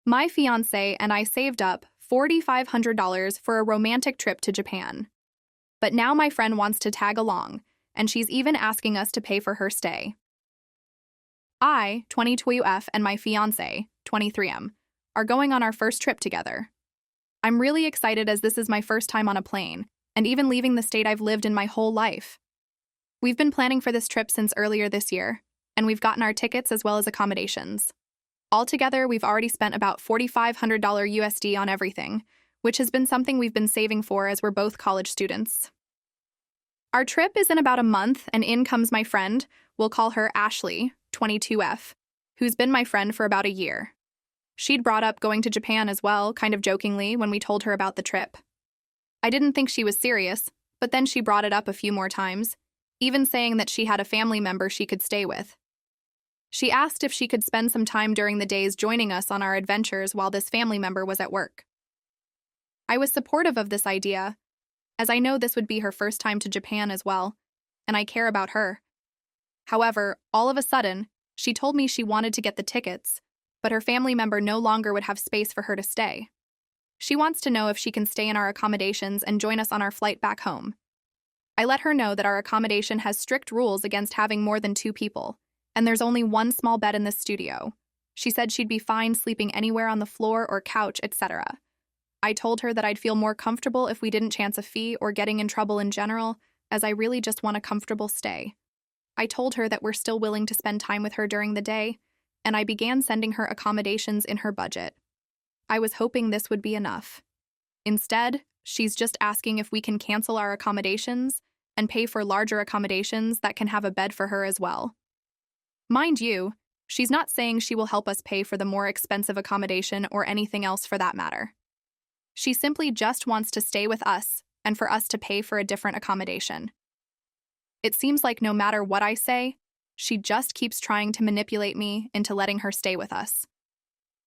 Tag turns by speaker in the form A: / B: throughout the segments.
A: My fiancé and I saved up $4,500 for a romantic trip to Japan. But now my friend wants to tag along, and she's even asking us to pay for her stay. I, 22F, and my fiancé, 23M, are going on our first trip together. I'm really excited as this is my first time on a plane, and even leaving the state I've lived in my whole life. We've been planning for this trip since earlier this year, and we've gotten our tickets as well as accommodations. Altogether, we've already spent about $4,500 USD on everything, which has been something we've been saving for as we're both college students. Our trip is in about a month, and in comes my friend, we'll call her Ashley, 22F, who's been my friend for about a year. She'd brought up going to Japan as well, kind of jokingly, when we told her about the trip. I didn't think she was serious, but then she brought it up a few more times, even saying that she had a family member she could stay with. She asked if she could spend some time during the days joining us on our adventures while this family member was at work. I was supportive of this idea, as I know this would be her first time to Japan as well, and I care about her. However, all of a sudden, she told me she wanted to get the tickets, but her family member no longer would have space for her to stay. She wants to know if she can stay in our accommodations and join us on our flight back home. I let her know that our accommodation has strict rules against having more than 2 people, and there's only one small bed in this studio. She said she'd be fine sleeping anywhere on the floor or couch, etc. I told her that I'd feel more comfortable if we didn't chance a fee or getting in trouble in general, as I really just want a comfortable stay. I told her that we're still willing to spend time with her during the day, and I began sending her accommodations in her budget. I was hoping this would be enough. Instead, she's just asking if we can cancel our accommodations and pay for larger accommodations that can have a bed for her as well. Mind you, she's not saying she will help us pay for the more expensive accommodation or anything else for that matter. She simply just wants to stay with us and for us to pay for a different accommodation. It seems like no matter what I say, she just keeps trying to manipulate me into letting her stay with us.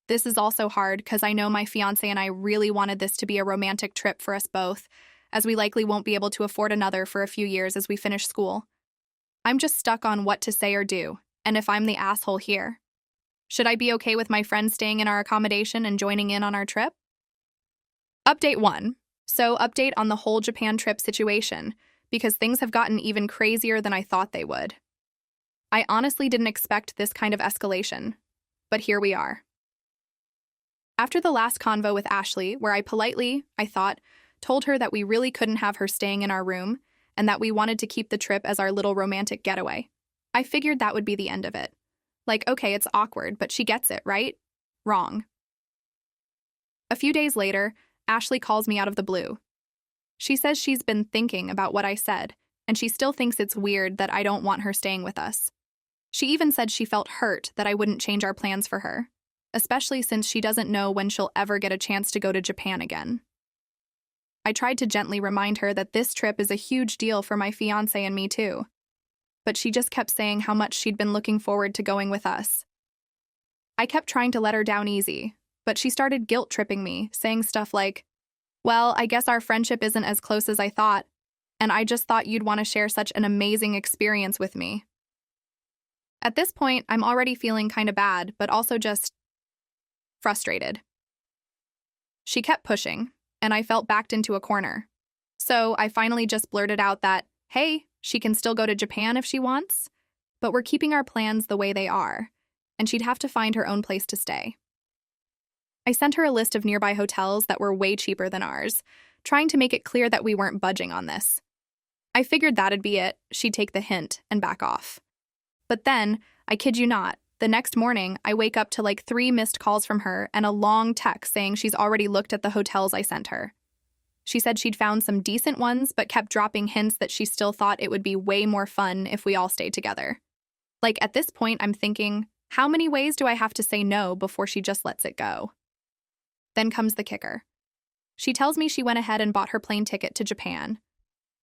A: This is also hard because I know my fiancé and I really wanted this to be a romantic trip for us both, as we likely won't be able to afford another for a few years as we finish school. I'm just stuck on what to say or do, and if I'm the asshole here. Should I be okay with my friend staying in our accommodation and joining in on our trip? Update 1. So, update on the whole Japan trip situation, because things have gotten even crazier than I thought they would. I honestly didn't expect this kind of escalation, but here we are. After the last convo with Ashley, where I politely, I thought, told her that we really couldn't have her staying in our room and that we wanted to keep the trip as our little romantic getaway, I figured that would be the end of it. Like, okay, it's awkward, but she gets it, right? Wrong. A few days later, Ashley calls me out of the blue. She says she's been thinking about what I said, and she still thinks it's weird that I don't want her staying with us. She even said she felt hurt that I wouldn't change our plans for her, especially since she doesn't know when she'll ever get a chance to go to Japan again. I tried to gently remind her that this trip is a huge deal for my fiancé and me too, but she just kept saying how much she'd been looking forward to going with us. I kept trying to let her down easy, but she started guilt-tripping me, saying stuff like, "Well, I guess our friendship isn't as close as I thought, and I just thought you'd want to share such an amazing experience with me." At this point, I'm already feeling kind of bad, but also just frustrated. She kept pushing, and I felt backed into a corner. So I finally just blurted out that, hey, she can still go to Japan if she wants, but we're keeping our plans the way they are, and she'd have to find her own place to stay. I sent her a list of nearby hotels that were way cheaper than ours, trying to make it clear that we weren't budging on this. I figured that'd be it, she'd take the hint and back off. But then, I kid you not, the next morning, I wake up to like 3 missed calls from her and a long text saying she's already looked at the hotels I sent her. She said she'd found some decent ones, but kept dropping hints that she still thought it would be way more fun if we all stayed together. Like, at this point, I'm thinking, how many ways do I have to say no before she just lets it go? Then comes the kicker. She tells me she went ahead and bought her plane ticket to Japan.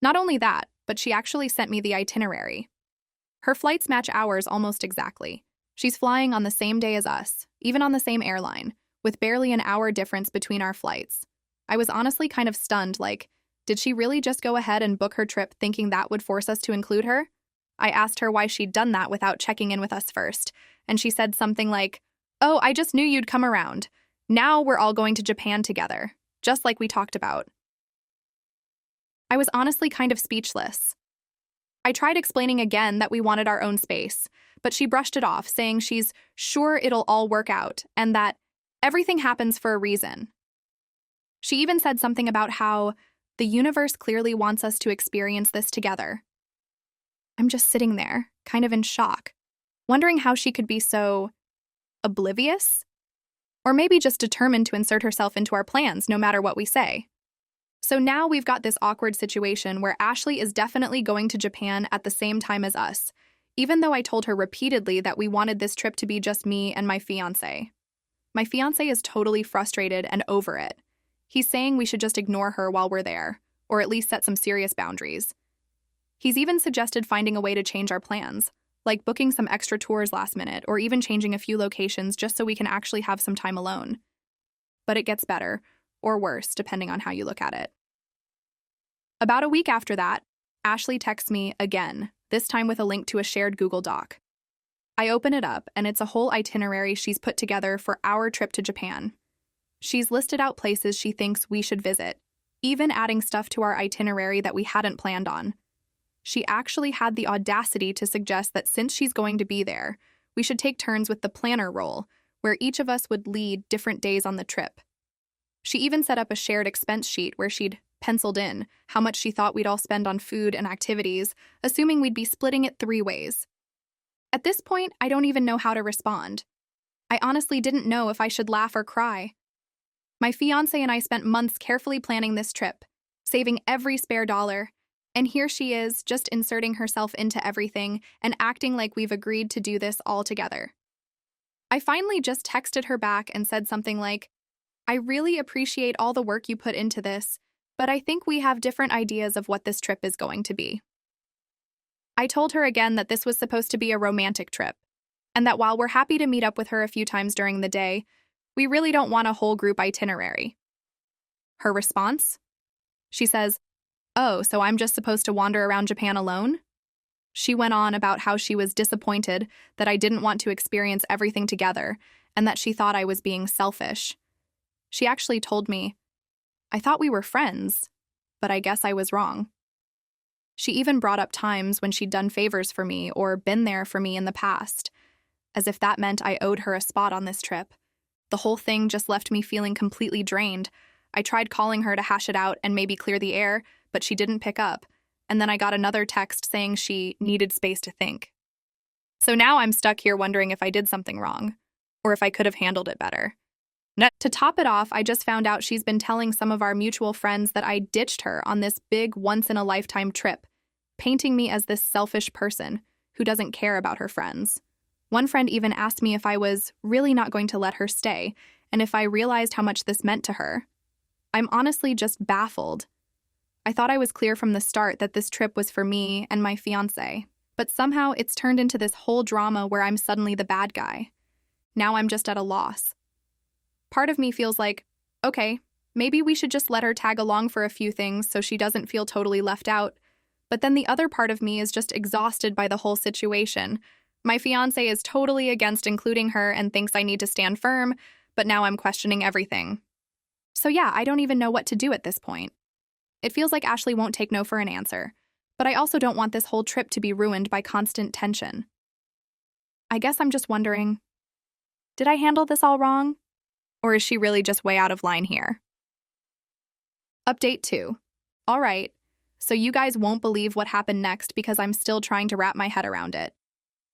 A: Not only that, but she actually sent me the itinerary. Her flights match ours almost exactly. She's flying on the same day as us, even on the same airline, with barely an hour difference between our flights. I was honestly kind of stunned, like, did she really just go ahead and book her trip thinking that would force us to include her? I asked her why she'd done that without checking in with us first, and she said something like, "Oh, I just knew you'd come around." Now we're all going to Japan together, just like we talked about. I was honestly kind of speechless. I tried explaining again that we wanted our own space, but she brushed it off, saying she's sure it'll all work out and that everything happens for a reason. She even said something about how the universe clearly wants us to experience this together. I'm just sitting there, kind of in shock, wondering how she could be so oblivious? Or maybe just determined to insert herself into our plans no matter what we say. So now we've got this awkward situation where Ashley is definitely going to Japan at the same time as us, even though I told her repeatedly that we wanted this trip to be just me and my fiancé. My fiancé is totally frustrated and over it. He's saying we should just ignore her while we're there, or at least set some serious boundaries. He's even suggested finding a way to change our plans, like booking some extra tours last minute or even changing a few locations just so we can actually have some time alone. But it gets better, or worse, depending on how you look at it. About a week after that, Ashley texts me again, this time with a link to a shared Google Doc. I open it up, and it's a whole itinerary she's put together for our trip to Japan. She's listed out places she thinks we should visit, even adding stuff to our itinerary that we hadn't planned on. She actually had the audacity to suggest that since she's going to be there, we should take turns with the planner role, where each of us would lead different days on the trip. She even set up a shared expense sheet where she'd penciled in how much she thought we'd all spend on food and activities, assuming we'd be splitting it 3 ways. At this point, I don't even know how to respond. I honestly didn't know if I should laugh or cry. My fiancé and I spent months carefully planning this trip, saving every spare dollar, and here she is, just inserting herself into everything and acting like we've agreed to do this all together. I finally just texted her back and said something like, "I really appreciate all the work you put into this, but I think we have different ideas of what this trip is going to be." I told her again that this was supposed to be a romantic trip, and that while we're happy to meet up with her a few times during the day, we really don't want a whole group itinerary. Her response? She says, "Oh, so I'm just supposed to wander around Japan alone?" She went on about how she was disappointed that I didn't want to experience everything together, and that she thought I was being selfish. She actually told me, "I thought we were friends, but I guess I was wrong." She even brought up times when she'd done favors for me or been there for me in the past, as if that meant I owed her a spot on this trip. The whole thing just left me feeling completely drained. I tried calling her to hash it out and maybe clear the air, but she didn't pick up, and then I got another text saying she needed space to think. So now I'm stuck here wondering if I did something wrong, or if I could have handled it better. To top it off, I just found out she's been telling some of our mutual friends that I ditched her on this big once-in-a-lifetime trip, painting me as this selfish person who doesn't care about her friends. One friend even asked me if I was really not going to let her stay, and if I realized how much this meant to her. I'm honestly just baffled. I thought I was clear from the start that this trip was for me and my fiancé, but somehow it's turned into this whole drama where I'm suddenly the bad guy. Now I'm just at a loss. Part of me feels like, okay, maybe we should just let her tag along for a few things so she doesn't feel totally left out, but then the other part of me is just exhausted by the whole situation. My fiancé is totally against including her and thinks I need to stand firm, but now I'm questioning everything. So yeah, I don't even know what to do at this point. It feels like Ashley won't take no for an answer, but I also don't want this whole trip to be ruined by constant tension. I guess I'm just wondering, did I handle this all wrong? Or is she really just way out of line here? Update 2. All right, so you guys won't believe what happened next because I'm still trying to wrap my head around it.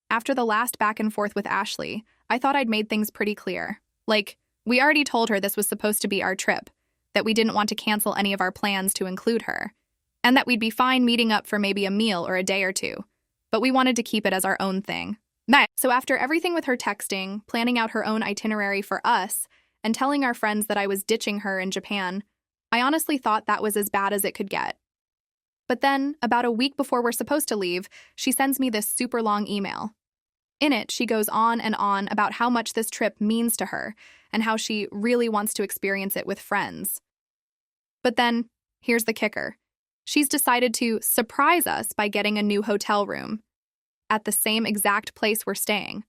A: After the last back and forth with Ashley, I thought I'd made things pretty clear. Like, we already told her this was supposed to be our trip, that we didn't want to cancel any of our plans to include her, and that we'd be fine meeting up for maybe a meal or a day or two, but we wanted to keep it as our own thing. So after everything with her texting, planning out her own itinerary for us, and telling our friends that I was ditching her in Japan, I honestly thought that was as bad as it could get. But then, about a week before we're supposed to leave, she sends me this super long email. In it, she goes on and on about how much this trip means to her and how she really wants to experience it with friends. But then, here's the kicker. She's decided to surprise us by getting a new hotel room at the same exact place we're staying.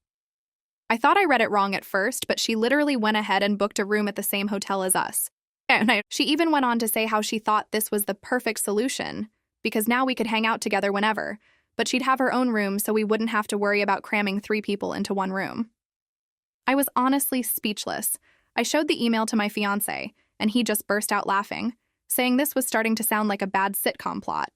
A: I thought I read it wrong at first, but she literally went ahead and booked a room at the same hotel as us. And she even went on to say how she thought this was the perfect solution, because now we could hang out together whenever, but she'd have her own room so we wouldn't have to worry about cramming 3 people into one room. I was honestly speechless. I showed the email to my fiancé, and he just burst out laughing, saying this was starting to sound like a bad sitcom plot.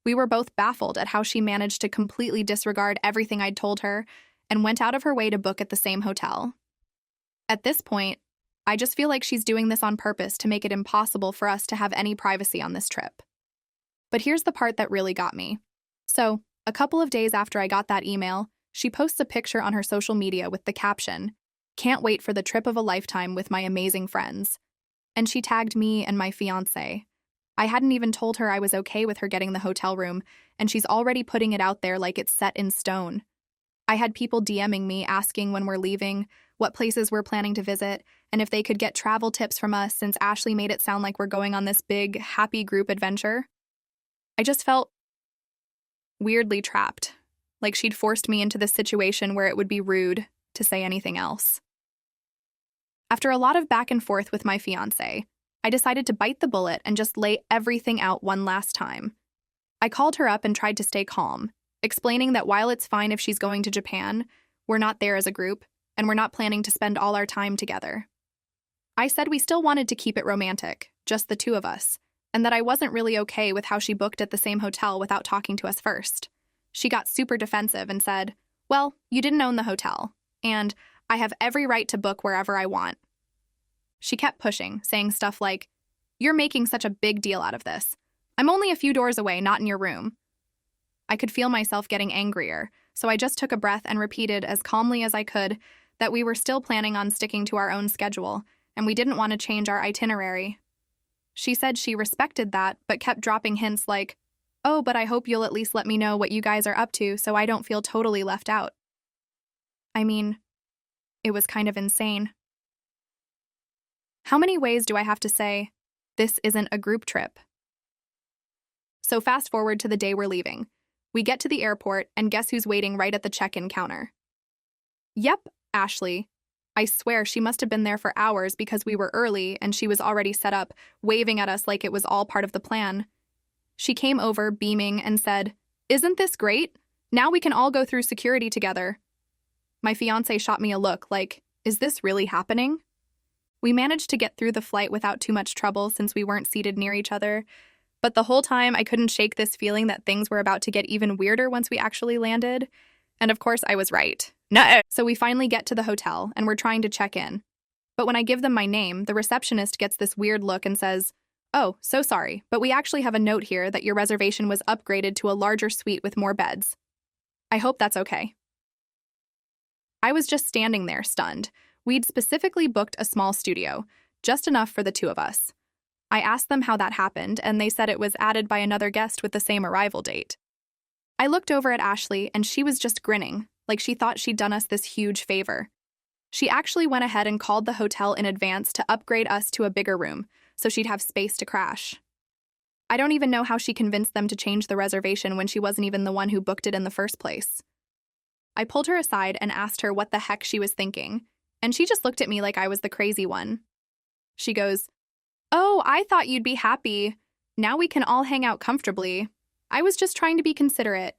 A: We were both baffled at how she managed to completely disregard everything I'd told her and went out of her way to book at the same hotel. At this point, I just feel like she's doing this on purpose to make it impossible for us to have any privacy on this trip. But here's the part that really got me. So, a couple of days after I got that email, she posts a picture on her social media with the caption, "Can't wait for the trip of a lifetime with my amazing friends." And she tagged me and my fiancé. I hadn't even told her I was okay with her getting the hotel room, and she's already putting it out there like it's set in stone. I had people DMing me asking when we're leaving, what places we're planning to visit, and if they could get travel tips from us since Ashley made it sound like we're going on this big, happy group adventure. I just felt weirdly trapped, like she'd forced me into this situation where it would be rude to say anything else. After a lot of back and forth with my fiancé, I decided to bite the bullet and just lay everything out one last time. I called her up and tried to stay calm, explaining that while it's fine if she's going to Japan, we're not there as a group, and we're not planning to spend all our time together. I said we still wanted to keep it romantic, just the 2 of us, and that I wasn't really okay with how she booked at the same hotel without talking to us first. She got super defensive and said, "Well, you didn't own the hotel, and I have every right to book wherever I want." She kept pushing, saying stuff like, "You're making such a big deal out of this. I'm only a few doors away, not in your room." I could feel myself getting angrier, so I just took a breath and repeated as calmly as I could that we were still planning on sticking to our own schedule, and we didn't want to change our itinerary. She said she respected that, but kept dropping hints like, "Oh, but I hope you'll at least let me know what you guys are up to so I don't feel totally left out." I mean, it was kind of insane. How many ways do I have to say, this isn't a group trip? So fast forward to the day we're leaving. We get to the airport, and guess who's waiting right at the check-in counter? Yep, Ashley. I swear she must have been there for hours because we were early and she was already set up, waving at us like it was all part of the plan. She came over, beaming, and said, "Isn't this great? Now we can all go through security together." My fiancé shot me a look like, is this really happening? We managed to get through the flight without too much trouble since we weren't seated near each other, but the whole time I couldn't shake this feeling that things were about to get even weirder once we actually landed. And of course I was right. No. So we finally get to the hotel and we're trying to check in. But when I give them my name, the receptionist gets this weird look and says, "Oh, so sorry, but we actually have a note here that your reservation was upgraded to a larger suite with more beds. I hope that's okay." I was just standing there, stunned. We'd specifically booked a small studio, just enough for the 2 of us. I asked them how that happened, and they said it was added by another guest with the same arrival date. I looked over at Ashley, and she was just grinning, like she thought she'd done us this huge favor. She actually went ahead and called the hotel in advance to upgrade us to a bigger room, so she'd have space to crash. I don't even know how she convinced them to change the reservation when she wasn't even the one who booked it in the first place. I pulled her aside and asked her what the heck she was thinking, and she just looked at me like I was the crazy one. She goes, "Oh, I thought you'd be happy. Now we can all hang out comfortably. I was just trying to be considerate."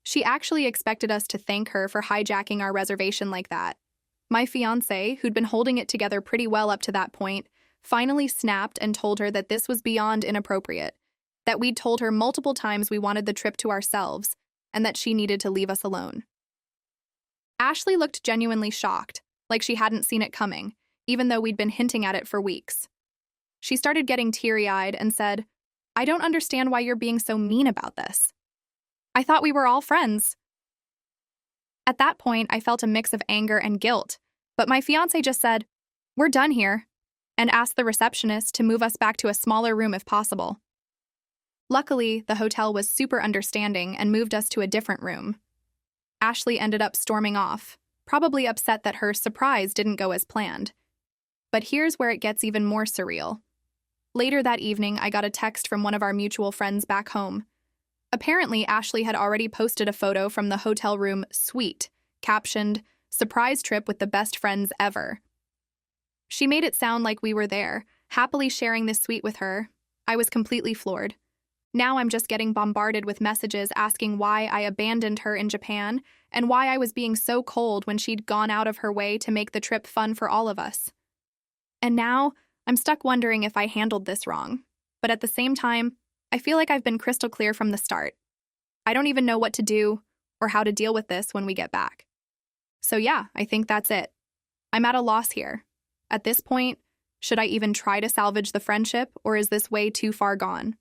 A: She actually expected us to thank her for hijacking our reservation like that. My fiancé, who'd been holding it together pretty well up to that point, finally snapped and told her that this was beyond inappropriate, that we'd told her multiple times we wanted the trip to ourselves, and that she needed to leave us alone. Ashley looked genuinely shocked, like she hadn't seen it coming, even though we'd been hinting at it for weeks. She started getting teary-eyed and said, "I don't understand why you're being so mean about this. I thought we were all friends." At that point, I felt a mix of anger and guilt, but my fiancé just said, "We're done here," and asked the receptionist to move us back to a smaller room if possible. Luckily, the hotel was super understanding and moved us to a different room. Ashley ended up storming off, probably upset that her surprise didn't go as planned. But here's where it gets even more surreal. Later that evening, I got a text from one of our mutual friends back home. Apparently, Ashley had already posted a photo from the hotel room suite, captioned, surprise trip with the best friends ever. She made it sound like we were there, happily sharing this suite with her. I was completely floored. Now I'm just getting bombarded with messages asking why I abandoned her in Japan and why I was being so cold when she'd gone out of her way to make the trip fun for all of us. And now I'm stuck wondering if I handled this wrong. But at the same time, I feel like I've been crystal clear from the start. I don't even know what to do or how to deal with this when we get back. So yeah, I think that's it. I'm at a loss here. At this point, should I even try to salvage the friendship, or is this way too far gone?